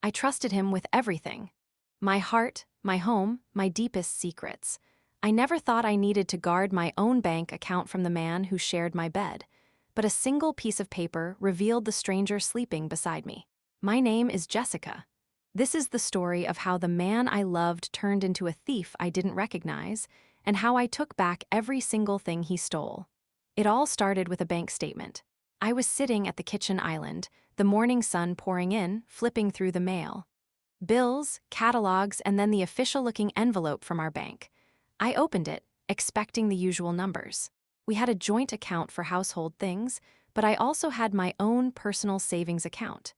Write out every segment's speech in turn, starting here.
I trusted him with everything. My heart, my home, my deepest secrets. I never thought I needed to guard my own bank account from the man who shared my bed. But a single piece of paper revealed the stranger sleeping beside me. My name is Jessica. This is the story of how the man I loved turned into a thief I didn't recognize, and how I took back every single thing he stole. It all started with a bank statement. I was sitting at the kitchen island, the morning sun pouring in, flipping through the mail. Bills, catalogs, and then the official-looking envelope from our bank. I opened it, expecting the usual numbers. We had a joint account for household things, but I also had my own personal savings account.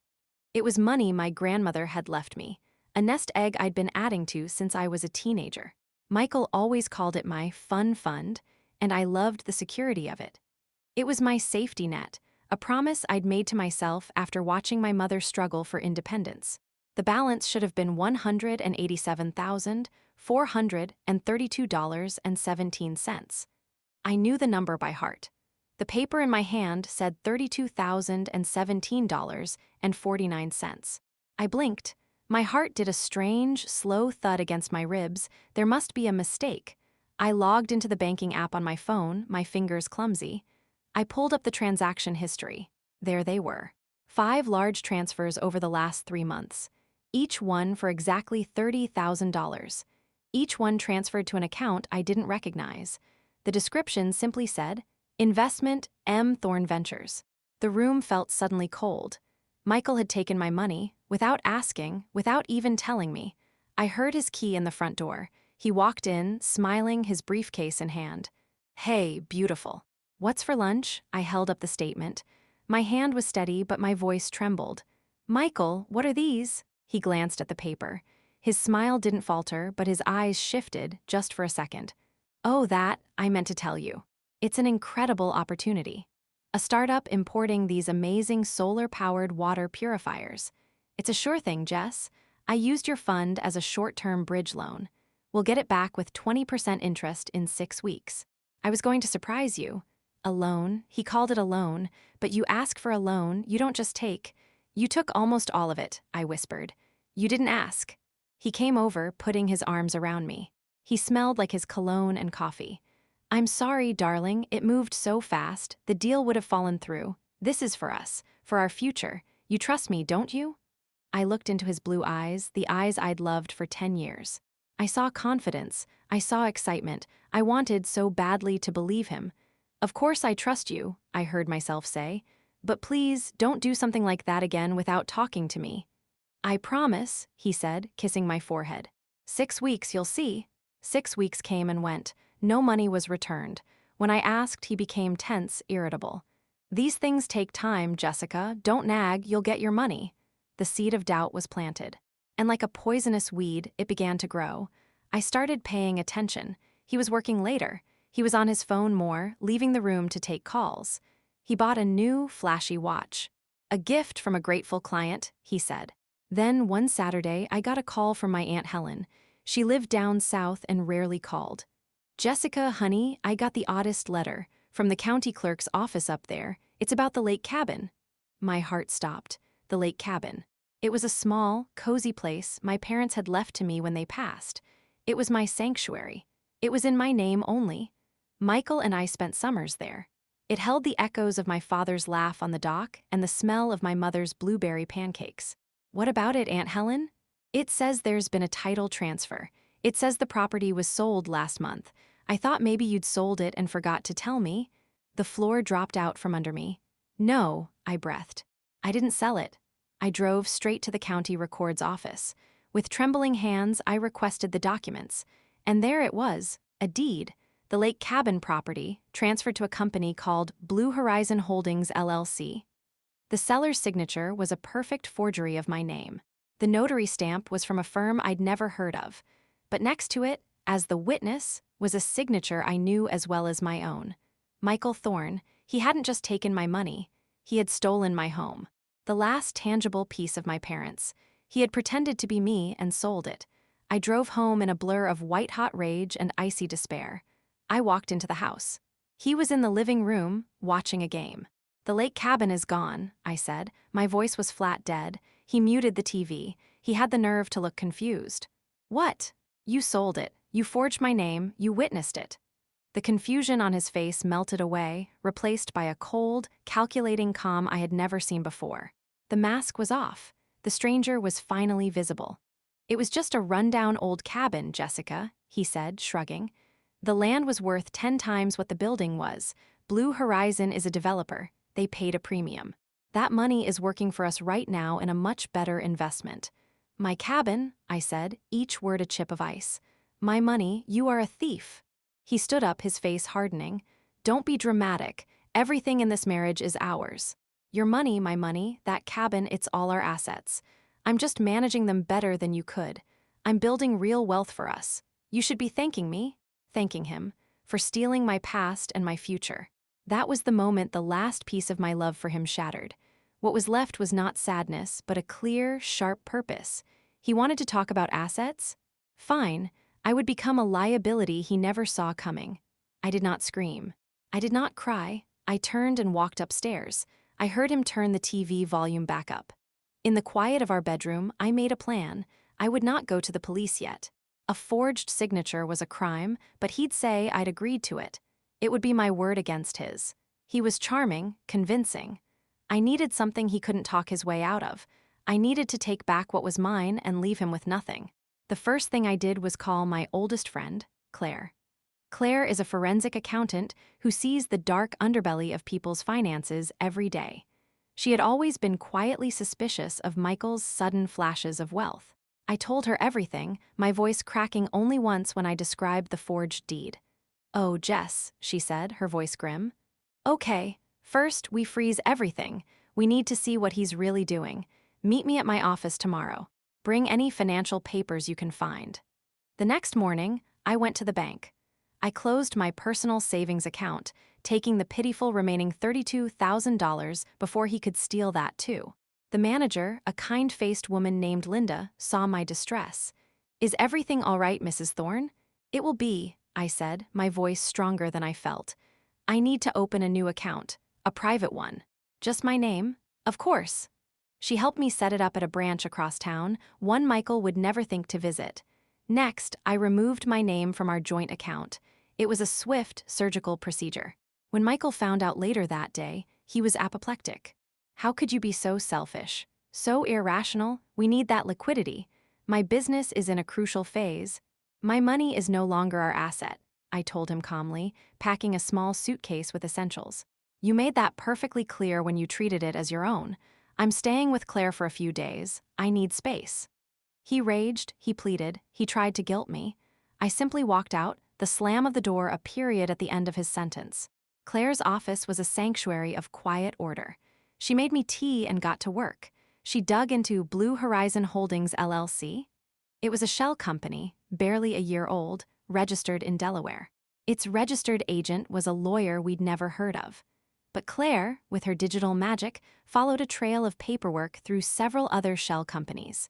It was money my grandmother had left me, a nest egg I'd been adding to since I was a teenager. Michael always called it my fun fund, and I loved the security of it. It was my safety net, a promise I'd made to myself after watching my mother struggle for independence. The balance should have been $187,432.17. I knew the number by heart. The paper in my hand said $32,017.49. I blinked. My heart did a strange, slow thud against my ribs. There must be a mistake. I logged into the banking app on my phone, my fingers clumsy. I pulled up the transaction history. There they were. 5 large transfers over the last 3 months. Each one for exactly $30,000. Each one transferred to an account I didn't recognize. The description simply said, Investment M. Thorne Ventures. The room felt suddenly cold. Michael had taken my money, without asking, without even telling me. I heard his key in the front door. He walked in, smiling, his briefcase in hand. Hey, beautiful. What's for lunch? I held up the statement. My hand was steady, but my voice trembled. Michael, what are these? He glanced at the paper. His smile didn't falter, but his eyes shifted just for a second. Oh, that, I meant to tell you. It's an incredible opportunity. A startup importing these amazing solar-powered water purifiers. It's a sure thing, Jess. I used your fund as a short-term bridge loan. We'll get it back with 20% interest in 6 weeks. I was going to surprise you. A loan, he called it a loan, but you ask for a loan, you don't just take. You took almost all of it, I whispered. You didn't ask. He came over, putting his arms around me. He smelled like his cologne and coffee. I'm sorry, darling, it moved so fast, the deal would have fallen through. This is for us, for our future. You trust me, don't you? I looked into his blue eyes, the eyes I'd loved for 10 years. I saw confidence, I saw excitement, I wanted so badly to believe him. Of course I trust you, I heard myself say, but please don't do something like that again without talking to me. I promise, he said, kissing my forehead. 6 weeks, you'll see. 6 weeks came and went. No money was returned. When I asked, he became tense, irritable. These things take time, Jessica. Don't nag, you'll get your money. The seed of doubt was planted. And like a poisonous weed, it began to grow. I started paying attention. He was working later. He was on his phone more, leaving the room to take calls. He bought a new, flashy watch. A gift from a grateful client, he said. Then, one Saturday, I got a call from my Aunt Helen. She lived down south and rarely called. Jessica, honey, I got the oddest letter from the county clerk's office up there. It's about the lake cabin. My heart stopped. The lake cabin. It was a small, cozy place my parents had left to me when they passed. It was my sanctuary. It was in my name only. Michael and I spent summers there. It held the echoes of my father's laugh on the dock and the smell of my mother's blueberry pancakes. What about it, Aunt Helen? It says there's been a title transfer. It says the property was sold last month. I thought maybe you'd sold it and forgot to tell me. The floor dropped out from under me. No, I breathed. I didn't sell it. I drove straight to the county record's office. With trembling hands, I requested the documents. And there it was, a deed. The lake cabin property, transferred to a company called Blue Horizon Holdings, LLC. The seller's signature was a perfect forgery of my name. The notary stamp was from a firm I'd never heard of. But next to it, as the witness, was a signature I knew as well as my own. Michael Thorne. He hadn't just taken my money. He had stolen my home. The last tangible piece of my parents. He had pretended to be me and sold it. I drove home in a blur of white-hot rage and icy despair. I walked into the house. He was in the living room, watching a game. The lake cabin is gone, I said. My voice was flat dead. He muted the TV. He had the nerve to look confused. What? You sold it. You forged my name. You witnessed it. The confusion on his face melted away, replaced by a cold, calculating calm I had never seen before. The mask was off. The stranger was finally visible. It was just a rundown old cabin, Jessica, he said, shrugging. The land was worth 10 times what the building was. Blue Horizon is a developer. They paid a premium. That money is working for us right now in a much better investment. My cabin, I said, each word a chip of ice. My money, you are a thief. He stood up, his face hardening. Don't be dramatic. Everything in this marriage is ours. Your money, my money, that cabin, it's all our assets. I'm just managing them better than you could. I'm building real wealth for us. You should be thanking me, thanking him, for stealing my past and my future. That was the moment the last piece of my love for him shattered. What was left was not sadness, but a clear, sharp purpose. He wanted to talk about assets? Fine. I would become a liability he never saw coming. I did not scream. I did not cry. I turned and walked upstairs. I heard him turn the TV volume back up. In the quiet of our bedroom, I made a plan. I would not go to the police yet. A forged signature was a crime, but he'd say I'd agreed to it. It would be my word against his. He was charming, convincing. I needed something he couldn't talk his way out of. I needed to take back what was mine and leave him with nothing. The first thing I did was call my oldest friend, Claire. Claire is a forensic accountant who sees the dark underbelly of people's finances every day. She had always been quietly suspicious of Michael's sudden flashes of wealth. I told her everything, my voice cracking only once when I described the forged deed. "Oh, Jess," she said, her voice grim. "Okay, first we freeze everything. We need to see what he's really doing. Meet me at my office tomorrow. Bring any financial papers you can find." The next morning, I went to the bank. I closed my personal savings account, taking the pitiful remaining $32,000 before he could steal that too. The manager, a kind-faced woman named Linda, saw my distress. "Is everything all right, Mrs. Thorne?" "It will be," I said, my voice stronger than I felt. "I need to open a new account, a private one." "Just my name?" "Of course." She helped me set it up at a branch across town, one Michael would never think to visit. Next, I removed my name from our joint account. It was a swift, surgical procedure. When Michael found out later that day, he was apoplectic. "How could you be so selfish? So irrational? We need that liquidity. My business is in a crucial phase." "My money is no longer our asset," I told him calmly, packing a small suitcase with essentials. "You made that perfectly clear when you treated it as your own. I'm staying with Claire for a few days. I need space." He raged, he pleaded, he tried to guilt me. I simply walked out, the slam of the door a period at the end of his sentence. Claire's office was a sanctuary of quiet order. She made me tea and got to work. She dug into Blue Horizon Holdings LLC. It was a shell company, barely a year old, registered in Delaware. Its registered agent was a lawyer we'd never heard of. But Claire, with her digital magic, followed a trail of paperwork through several other shell companies.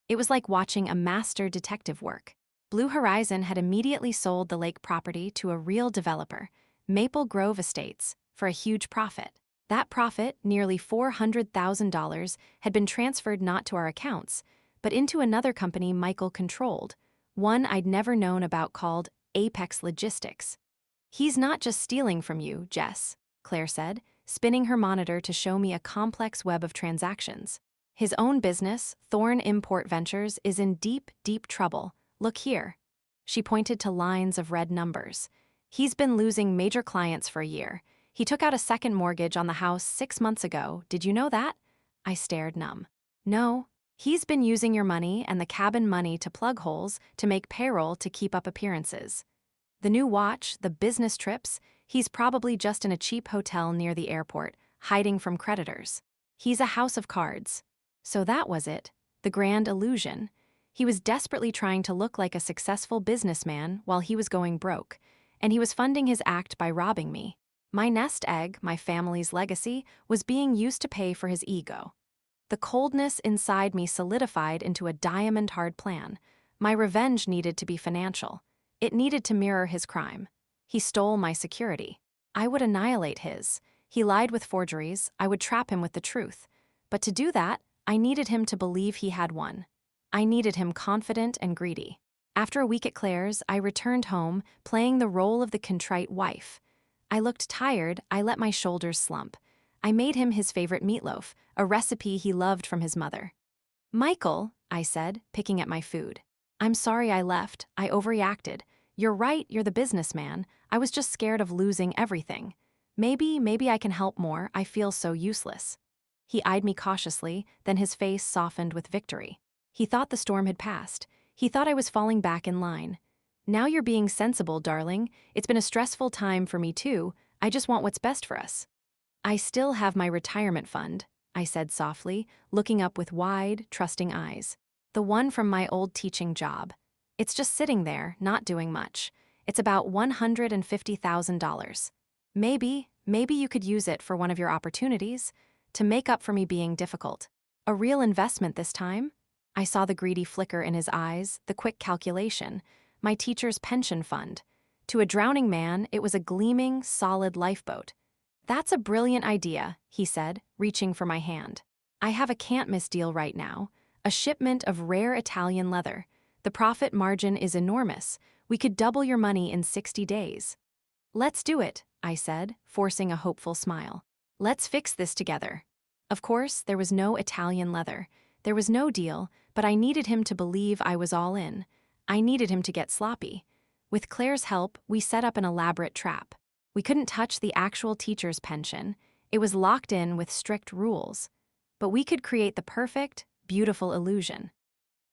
It was like watching a master detective work. Blue Horizon had immediately sold the lake property to a real developer, Maple Grove Estates, for a huge profit. That profit, nearly $400,000, had been transferred not to our accounts, but into another company Michael controlled, one I'd never known about called Apex Logistics. "He's not just stealing from you, Jess," Claire said, spinning her monitor to show me a complex web of transactions. "His own business, Thorne Import Ventures, is in deep, deep trouble. Look here." She pointed to lines of red numbers. "He's been losing major clients for a year. He took out a second mortgage on the house 6 months ago. Did you know that?" I stared numb. "No. He's been using your money and the cabin money to plug holes, to make payroll, to keep up appearances. The new watch, the business trips, he's probably just in a cheap hotel near the airport, hiding from creditors. He's a house of cards." So that was it, the grand illusion. He was desperately trying to look like a successful businessman while he was going broke, and he was funding his act by robbing me. My nest egg, my family's legacy, was being used to pay for his ego. The coldness inside me solidified into a diamond-hard plan. My revenge needed to be financial. It needed to mirror his crime. He stole my security. I would annihilate his. He lied with forgeries. I would trap him with the truth. But to do that, I needed him to believe he had won. I needed him confident and greedy. After a week at Claire's, I returned home, playing the role of the contrite wife. I looked tired, I let my shoulders slump. I made him his favorite meatloaf, a recipe he loved from his mother. "Michael," I said, picking at my food. "I'm sorry I left, I overreacted. You're right, you're the businessman. I was just scared of losing everything. Maybe I can help more, I feel so useless." He eyed me cautiously, then his face softened with victory. He thought the storm had passed. He thought I was falling back in line. "Now you're being sensible, darling. It's been a stressful time for me too. I just want what's best for us." "I still have my retirement fund," I said softly, looking up with wide, trusting eyes. "The one from my old teaching job. It's just sitting there, not doing much. It's about $150,000. Maybe you could use it for one of your opportunities, to make up for me being difficult. A real investment this time?" I saw the greedy flicker in his eyes, the quick calculation. My teacher's pension fund. To a drowning man, it was a gleaming, solid lifeboat. "That's a brilliant idea," he said, reaching for my hand. "I have a can't-miss deal right now. A shipment of rare Italian leather. The profit margin is enormous. We could double your money in 60 days. "Let's do it," I said, forcing a hopeful smile. "Let's fix this together." Of course, there was no Italian leather. There was no deal, but I needed him to believe I was all in. I needed him to get sloppy. With Claire's help, we set up an elaborate trap. We couldn't touch the actual teacher's pension. It was locked in with strict rules. But we could create the perfect, beautiful illusion.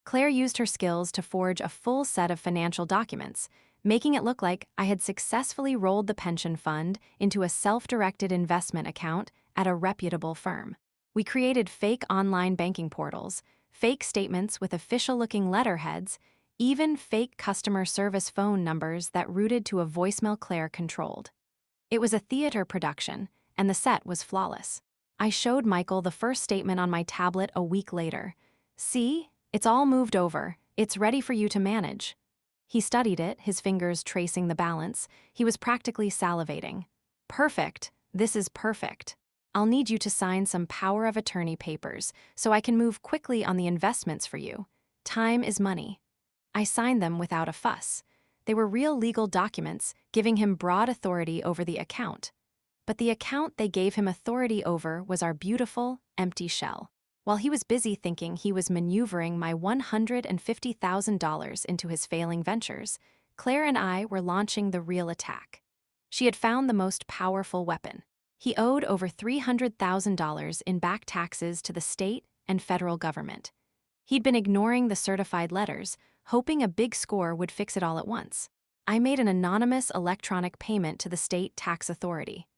Claire used her skills to forge a full set of financial documents, making it look like I had successfully rolled the pension fund into a self-directed investment account at a reputable firm. We created fake online banking portals, fake statements with official-looking letterheads, even fake customer service phone numbers that routed to a voicemail Claire controlled. It was a theater production, and the set was flawless. I showed Michael the first statement on my tablet a week later. "See? It's all moved over. It's ready for you to manage." He studied it, his fingers tracing the balance. He was practically salivating. "Perfect. This is perfect. I'll need you to sign some power of attorney papers so I can move quickly on the investments for you. Time is money." I signed them without a fuss. They were real legal documents, giving him broad authority over the account. But the account they gave him authority over was our beautiful, empty shell. While he was busy thinking he was maneuvering my $150,000 into his failing ventures, Claire and I were launching the real attack. She had found the most powerful weapon. He owed over $300,000 in back taxes to the state and federal government. He'd been ignoring the certified letters, hoping a big score would fix it all at once. I made an anonymous electronic payment to the state tax authority.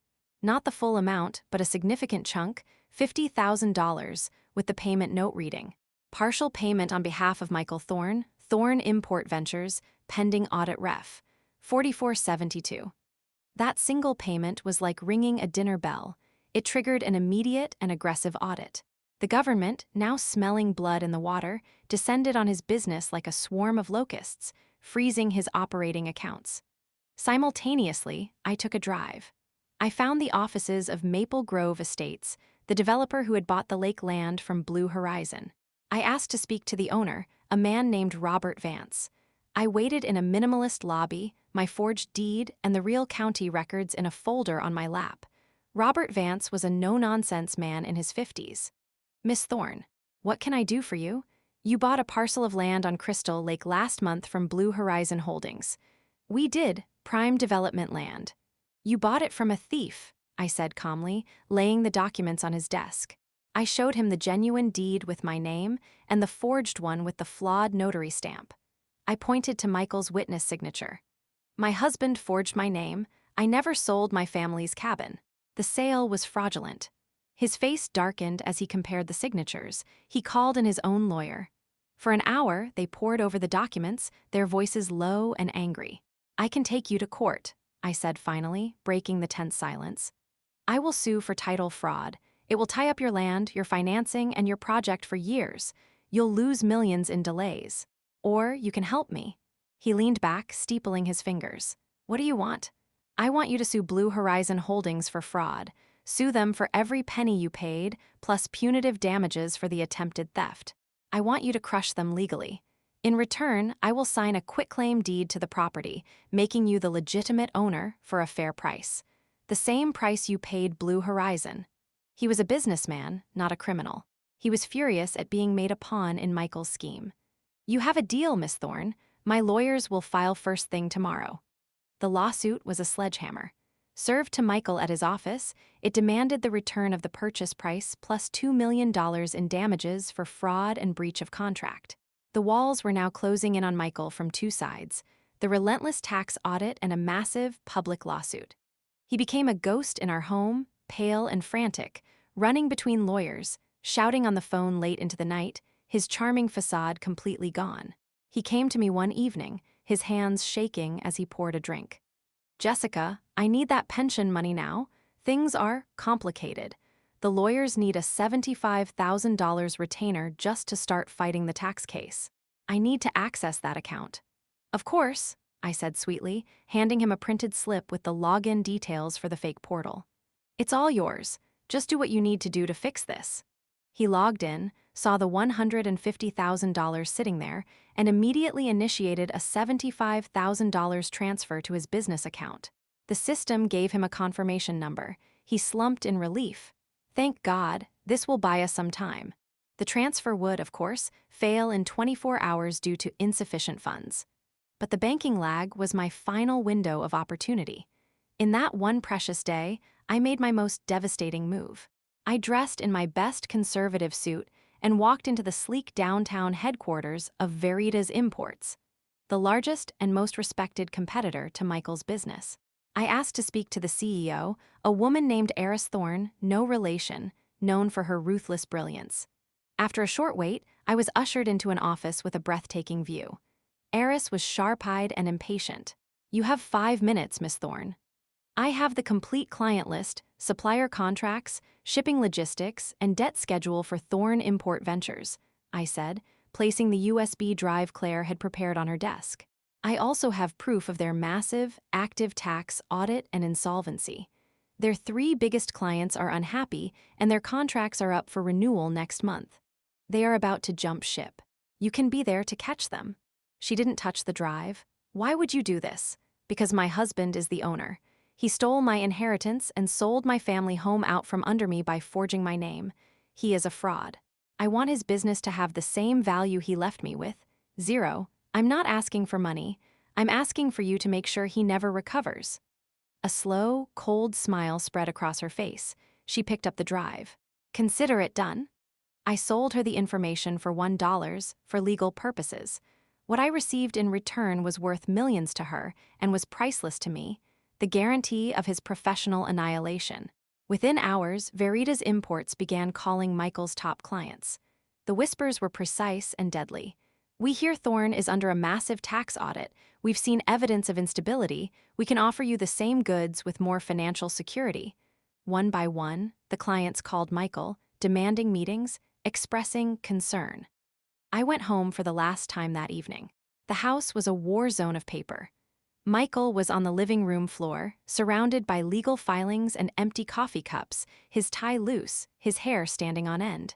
Not the full amount, but a significant chunk, $50,000, with the payment note reading: "Partial payment on behalf of Michael Thorne, Thorne Import Ventures, pending audit ref. 4472. That single payment was like ringing a dinner bell. It triggered an immediate and aggressive audit. The government, now smelling blood in the water, descended on his business like a swarm of locusts, freezing his operating accounts. Simultaneously, I took a drive. I found the offices of Maple Grove Estates, the developer who had bought the lake land from Blue Horizon. I asked to speak to the owner, a man named Robert Vance. I waited in a minimalist lobby, my forged deed and the real county records in a folder on my lap. Robert Vance was a no-nonsense man in his 50s. "Miss Thorne, what can I do for you? You bought a parcel of land on Crystal Lake last month from Blue Horizon Holdings." "We did, prime development land." "You bought it from a thief," I said calmly, laying the documents on his desk. I showed him the genuine deed with my name and the forged one with the flawed notary stamp. I pointed to Michael's witness signature. "My husband forged my name. I never sold my family's cabin. The sale was fraudulent." His face darkened as he compared the signatures. He called in his own lawyer. For an hour, they pored over the documents, their voices low and angry. "I can take you to court," I said finally, breaking the tense silence. "I will sue for title fraud. It will tie up your land, your financing, and your project for years. You'll lose millions in delays. Or you can help me." He leaned back, steepling his fingers. "What do you want?" "I want you to sue Blue Horizon Holdings for fraud. Sue them for every penny you paid, plus punitive damages for the attempted theft." I want you to crush them legally. In return, I will sign a quitclaim deed to the property, making you the legitimate owner for a fair price. The same price you paid Blue Horizon. He was a businessman, not a criminal. He was furious at being made a pawn in Michael's scheme. You have a deal, Miss Thorne. My lawyers will file first thing tomorrow. The lawsuit was a sledgehammer. Served to Michael at his office, it demanded the return of the purchase price plus $2 million in damages for fraud and breach of contract. The walls were now closing in on Michael from two sides: the relentless tax audit and a massive public lawsuit. He became a ghost in our home, pale and frantic, running between lawyers, shouting on the phone late into the night, his charming facade completely gone. He came to me one evening, his hands shaking as he poured a drink. Jessica, I need that pension money now. Things are complicated. The lawyers need a $75,000 retainer just to start fighting the tax case. I need to access that account. Of course, I said sweetly, handing him a printed slip with the login details for the fake portal. It's all yours. Just do what you need to do to fix this. He logged in, saw the $150,000 sitting there, and immediately initiated a $75,000 transfer to his business account. The system gave him a confirmation number. He slumped in relief. Thank God, this will buy us some time. The transfer would, of course, fail in 24 hours due to insufficient funds. But the banking lag was my final window of opportunity. In that one precious day, I made my most devastating move. I dressed in my best conservative suit and walked into the sleek downtown headquarters of Vendetta Imports, the largest and most respected competitor to Michael's business. I asked to speak to the CEO, a woman named Eris Thorne, no relation, known for her ruthless brilliance. After a short wait, I was ushered into an office with a breathtaking view. Eris was sharp-eyed and impatient. You have 5 minutes, Miss Thorne. I have the complete client list, supplier contracts, shipping logistics, and debt schedule for Thorne Import Ventures, I said, placing the USB drive Claire had prepared on her desk. I also have proof of their massive, active tax audit and insolvency. Their 3 biggest clients are unhappy, and their contracts are up for renewal next month. They are about to jump ship. You can be there to catch them. She didn't touch the drive. Why would you do this? Because my husband is the owner. He stole my inheritance and sold my family home out from under me by forging my name. He is a fraud. I want his business to have the same value he left me with. 0. I'm not asking for money. I'm asking for you to make sure he never recovers. A slow, cold smile spread across her face. She picked up the drive. Consider it done. I sold her the information for $1 for legal purposes. What I received in return was worth millions to her and was priceless to me. The guarantee of his professional annihilation. Within hours, Vendetta Imports began calling Michael's top clients. The whispers were precise and deadly. We hear Thorne is under a massive tax audit. We've seen evidence of instability. We can offer you the same goods with more financial security. One by one, the clients called Michael, demanding meetings, expressing concern. I went home for the last time that evening. The house was a war zone of paper. Michael was on the living room floor, surrounded by legal filings and empty coffee cups, his tie loose, his hair standing on end.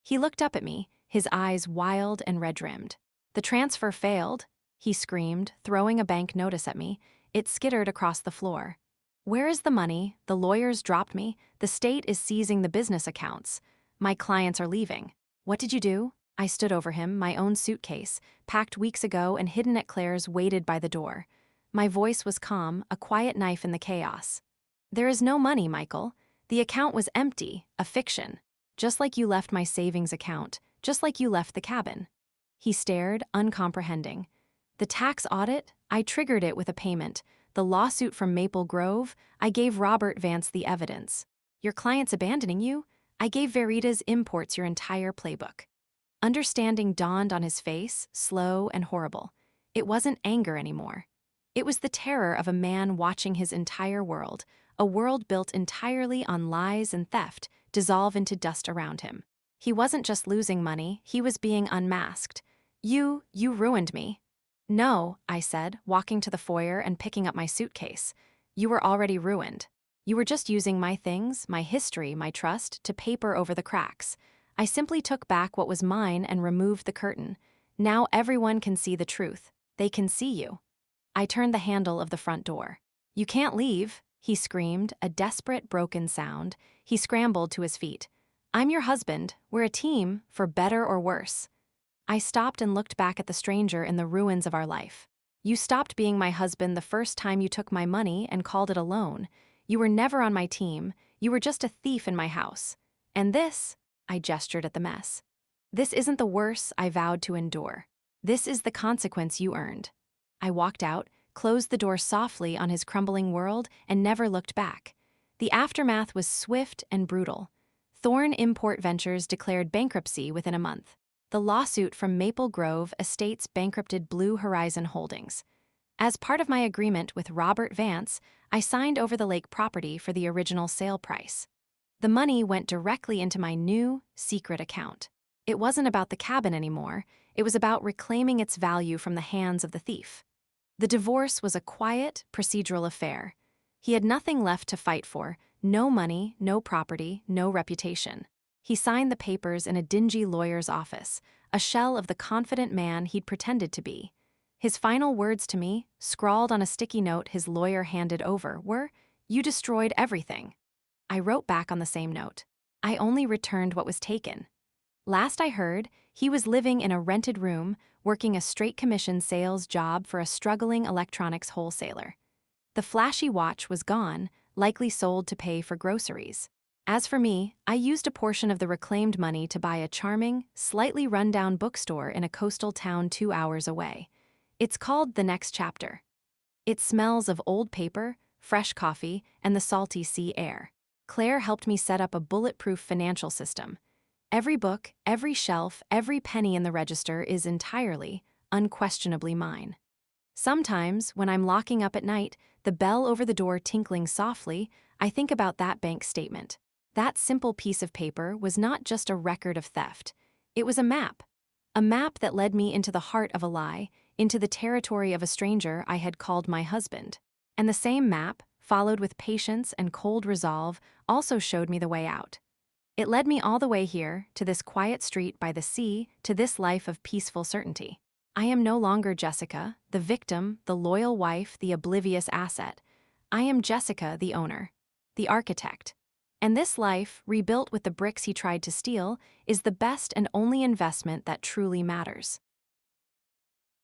He looked up at me, his eyes wild and red-rimmed. The transfer failed, he screamed, throwing a bank notice at me. It skittered across the floor. Where is the money? The lawyers dropped me. The state is seizing the business accounts. My clients are leaving. What did you do? I stood over him, my own suitcase, packed weeks ago and hidden at Claire's, waited by the door. My voice was calm, a quiet knife in the chaos. There is no money, Michael. The account was empty, a fiction. Just like you left my savings account, just like you left the cabin. He stared, uncomprehending. The tax audit? I triggered it with a payment. The lawsuit from Maple Grove? I gave Robert Vance the evidence. Your client's abandoning you? I gave Vendetta Imports your entire playbook. Understanding dawned on his face, slow and horrible. It wasn't anger anymore. It was the terror of a man watching his entire world, a world built entirely on lies and theft, dissolve into dust around him. He wasn't just losing money, he was being unmasked. You ruined me. No, I said, walking to the foyer and picking up my suitcase. You were already ruined. You were just using my things, my history, my trust, to paper over the cracks. I simply took back what was mine and removed the curtain. Now everyone can see the truth. They can see you. I turned the handle of the front door. "You can't leave," he screamed, a desperate, broken sound. He scrambled to his feet. "I'm your husband. We're a team, for better or worse." I stopped and looked back at the stranger in the ruins of our life. "You stopped being my husband the first time you took my money and called it a loan. You were never on my team. You were just a thief in my house. And this," I gestured at the mess, "this isn't the worse I vowed to endure. This is the consequence you earned." I walked out, closed the door softly on his crumbling world, and never looked back. The aftermath was swift and brutal. Thorne Import Ventures declared bankruptcy within a month. The lawsuit from Maple Grove Estates bankrupted Blue Horizon Holdings. As part of my agreement with Robert Vance, I signed over the lake property for the original sale price. The money went directly into my new, secret account. It wasn't about the cabin anymore. It was about reclaiming its value from the hands of the thief. The divorce was a quiet, procedural affair. He had nothing left to fight for: no money, no property, no reputation. He signed the papers in a dingy lawyer's office, a shell of the confident man he'd pretended to be. His final words to me, scrawled on a sticky note his lawyer handed over, were, "You destroyed everything." I wrote back on the same note. "I only returned what was taken." Last I heard, he was living in a rented room, working a straight commission sales job for a struggling electronics wholesaler. The flashy watch was gone, likely sold to pay for groceries. As for me, I used a portion of the reclaimed money to buy a charming, slightly run-down bookstore in a coastal town 2 hours away. It's called The Next Chapter. It smells of old paper, fresh coffee, and the salty sea air. Claire helped me set up a bulletproof financial system. Every book, every shelf, every penny in the register is entirely, unquestionably mine. Sometimes, when I'm locking up at night, the bell over the door tinkling softly, I think about that bank statement. That simple piece of paper was not just a record of theft. It was a map. A map that led me into the heart of a lie, into the territory of a stranger I had called my husband. And the same map, followed with patience and cold resolve, also showed me the way out. It led me all the way here, to this quiet street by the sea, to this life of peaceful certainty. I am no longer Jessica, the victim, the loyal wife, the oblivious asset. I am Jessica, the owner, the architect. And this life, rebuilt with the bricks he tried to steal, is the best and only investment that truly matters.